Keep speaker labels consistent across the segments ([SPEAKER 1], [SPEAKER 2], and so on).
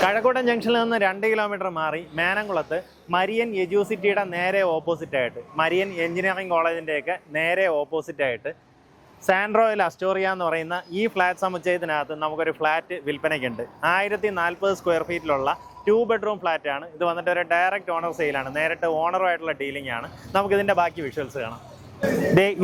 [SPEAKER 1] കഴക്കൂട്ടം ജംഗ്ഷനിൽ നിന്ന് 2 കിലോമീറ്റർ മാറി മേനംകുളത്ത് മരിയൻ എജ്യൂസിറ്റിയുടെ നേരെ ഓപ്പോസിറ്റായിട്ട്, മരിയൻ എഞ്ചിനീയറിംഗ് കോളേജിൻ്റെയൊക്കെ നേരെ ഓപ്പോസിറ്റായിട്ട് സാൻഡ്രോയിൽ അസ്റ്റോറിയ എന്ന് പറയുന്ന ഈ ഫ്ലാറ്റ് സമുച്ചയത്തിനകത്ത് നമുക്കൊരു ഫ്ലാറ്റ് വിൽപ്പനയ്ക്കുണ്ട്. 1040 സ്ക്വയർ ഫീറ്റിലുള്ള 2 ബെഡ്റൂം ഫ്ലാറ്റാണ്. ഇത് വന്നിട്ട് ഒരു ഡയറക്റ്റ് ഓണർ സെയിലാണ്, നേരിട്ട് ഓണറുമായിട്ടുള്ള ഡീലിംഗ് ആണ്. നമുക്കിതിൻ്റെ ബാക്കി വിഷ്വൽസ് കാണാം.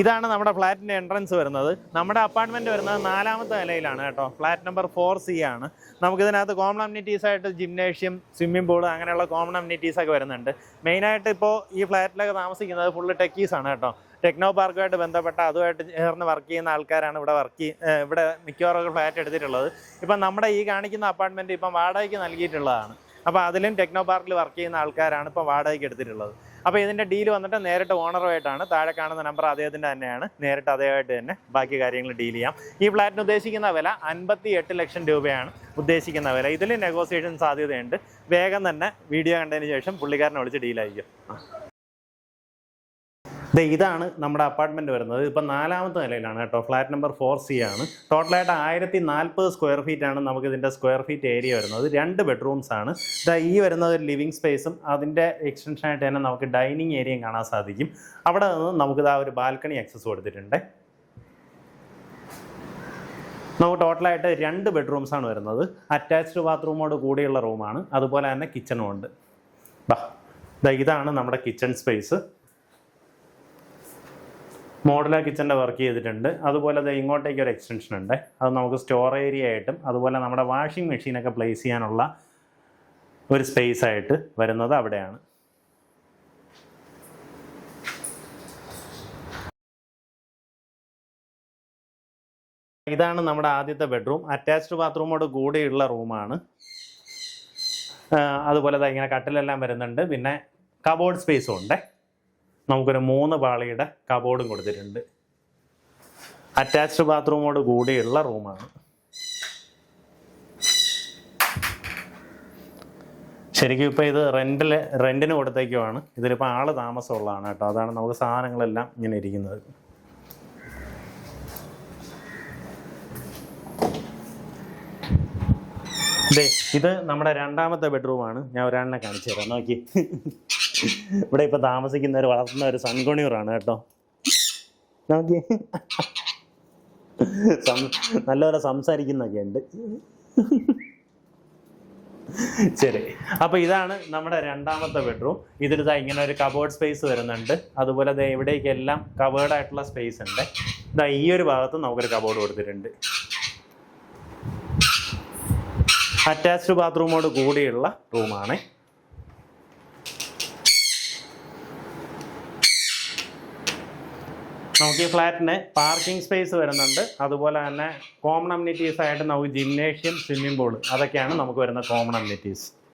[SPEAKER 1] ഇതാണ് നമ്മുടെ ഫ്ലാറ്റിൻ്റെ എൻട്രൻസ് വരുന്നത്. നമ്മുടെ അപ്പാർട്ട്മെൻറ്റ് വരുന്നത് 4ാമത്തെ നിലയിലാണ് കേട്ടോ. ഫ്ലാറ്റ് നമ്പർ 4C ആണ്. നമുക്കിതിനകത്ത് കോമൺ അമ്യൂണിറ്റീസ് ആയിട്ട് ജിംനേഷ്യം, സ്വിമ്മിംഗ് പൂൾ അങ്ങനെയുള്ള കോമൺ അമ്യൂണിറ്റീസ് ഒക്കെ വരുന്നുണ്ട്. മെയിനായിട്ട് ഇപ്പോൾ ഈ ഫ്ലാറ്റിലൊക്കെ താമസിക്കുന്നത് ഫുള്ള് ടെക്കീസാണ് കേട്ടോ. ടെക്നോ പാർക്കുമായിട്ട് ബന്ധപ്പെട്ട അതുമായിട്ട് ചേർന്ന് വർക്ക് ചെയ്യുന്ന ആൾക്കാരാണ് ഇവിടെ മിക്കവാറും ഫ്ലാറ്റ് എടുത്തിട്ടുള്ളത്. ഇപ്പം നമ്മുടെ ഈ കാണിക്കുന്ന അപ്പാർട്ട്മെൻറ്റ് ഇപ്പം വാടകയ്ക്ക് നൽകിയിട്ടുള്ളതാണ്. അപ്പോൾ അതിലും ടെക്നോ പാർക്കിൽ വർക്ക് ചെയ്യുന്ന ആൾക്കാരാണ് ഇപ്പോൾ വാടകയ്ക്ക് എടുത്തിട്ടുള്ളത്. അപ്പോൾ ഇതിൻ്റെ ഡീൽ വന്നിട്ട് നേരിട്ട് ഓണറുമായിട്ടാണ്. താഴെ കാണുന്ന നമ്പർ അദ്ദേഹത്തിൻ്റെ തന്നെയാണ്. നേരിട്ട് അദ്ദേഹമായിട്ട് തന്നെ ബാക്കി കാര്യങ്ങൾ ഡീൽ ചെയ്യാം. ഈ ഫ്ലാറ്റിന് ഉദ്ദേശിക്കുന്ന വില 58 ലക്ഷം രൂപയാണ് ഉദ്ദേശിക്കുന്ന വില. ഇതിൽ നെഗോസിയേഷൻ സാധ്യതയുണ്ട്. വേഗം തന്നെ വീഡിയോ കണ്ടതിന് ശേഷം പുള്ളിക്കാരനെ വിളിച്ച് ഡീലായിരിക്കും. ഇതാണ് നമ്മുടെ അപ്പാർട്ട്മെൻറ്റ് വരുന്നത്. ഇപ്പം 4ാമത്തെ നിലയിലാണ് കേട്ടോ. ഫ്ലാറ്റ് നമ്പർ 4C ആണ്. ടോട്ടലായിട്ട് 1040 സ്ക്വയർ ഫീറ്റാണ് നമുക്കിതിൻ്റെ സ്ക്വയർ ഫീറ്റ് ഏരിയ വരുന്നത്. 2 ബെഡ്റൂംസ് ആണ്. ഈ വരുന്നത് ഒരു ലിവിങ് സ്പേസും അതിൻ്റെ എക്സ്റ്റൻഷനായിട്ട് തന്നെ നമുക്ക് ഡൈനിങ് ഏരിയയും കാണാൻ സാധിക്കും. അവിടെ നിന്ന് നമുക്കിതാ ഒരു ബാൽക്കണി ആക്സസ് കൊടുത്തിട്ടുണ്ട്. നമുക്ക് ടോട്ടലായിട്ട് 2 ബെഡ്റൂംസ് ആണ് വരുന്നത്. അറ്റാച്ച്ഡ് ബാത്റൂമോട് കൂടിയുള്ള റൂമാണ്. അതുപോലെ തന്നെ കിച്ചണും ഉണ്ട്. ഇതാണ് നമ്മുടെ കിച്ചൺ സ്പേസ്. മോഡുലാർ കിച്ചൻ്റെ വർക്ക് ചെയ്തിട്ടുണ്ട്. അതുപോലെ ഇങ്ങോട്ടേക്ക് ഒരു എക്സ്റ്റൻഷൻ ഉണ്ട്. അത് നമുക്ക് സ്റ്റോർ ഏരിയ ആയിട്ടും അതുപോലെ നമ്മുടെ വാഷിംഗ് മെഷീനൊക്കെ പ്ലേസ് ചെയ്യാനുള്ള ഒരു സ്പേസ് ആയിട്ട് വരുന്നത് അവിടെയാണ്. ഇതാണ് നമ്മുടെ ആദ്യത്തെ ബെഡ്റൂം. അറ്റാച്ച്ഡ് ബാത്റൂമോട് കൂടിയുള്ള റൂമാണ്. അതുപോലെ ഇങ്ങനെ കട്ടിലെല്ലാം വരുന്നുണ്ട്. പിന്നെ കബോർഡ് സ്പേസും ഉണ്ട്. നമുക്കൊരു 3 പാളിയുടെ കബോർഡും കൊടുത്തിട്ടുണ്ട്. അറ്റാച്ച്ഡ് ബാത്റൂമോട് കൂടിയുള്ള റൂമാണ്. ശരിക്കും ഇപ്പോൾ ഇത് റെൻറ്റിന് കൊടുത്തേക്കുവാണ്. ഇതിലിപ്പോൾ ആൾ താമസമുള്ളതാണ് കേട്ടോ. അതാണ് നമുക്ക് സാധനങ്ങളെല്ലാം ഇങ്ങനെ ഇരിക്കുന്നത്. ഇത് നമ്മുടെ 2ാമത്തെ ബെഡ്റൂമാണ്. ഞാൻ ഒരാളിനെ കാണിച്ചു തരാം. നോക്കി, ഇവിടെ ഇപ്പൊ താമസിക്കുന്നവർ വളർത്തുന്ന ഒരു സൺകൊണിയൂറാണ് കേട്ടോ. നോക്കി, നല്ലപോലെ സംസാരിക്കുന്നൊക്കെ ഉണ്ട്. ശരി, അപ്പൊ ഇതാണ് നമ്മുടെ 2ാമത്തെ ബെഡ്റൂം. ഇതിൽ ഇങ്ങനെ ഒരു കബോർഡ് സ്പേസ് വരുന്നുണ്ട്. അതുപോലെ ഇവിടേക്കെല്ലാം കവേർഡ് ആയിട്ടുള്ള സ്പേസ് ഉണ്ട്. ഈ ഒരു ഭാഗത്ത് നമുക്കൊരു കബോർഡ് കൊടുത്തിട്ടുണ്ട്. അറ്റാച്ച്ഡ് ബാത്റൂമോട് കൂടിയുള്ള റൂമാണ്. നമുക്ക് ഈ ഫ്ലാറ്റിന് പാർക്കിംഗ് സ്പേസ് വരുന്നുണ്ട്. അതുപോലെ തന്നെ കോമൺ അമ്യൂണിറ്റീസ് ആയിട്ട് നമുക്ക് ജിംനേഷ്യം, സ്വിമ്മിംഗ് പൂൾ, അതൊക്കെയാണ് നമുക്ക് വരുന്ന കോമൺ അമ്യൂണിറ്റീസ്.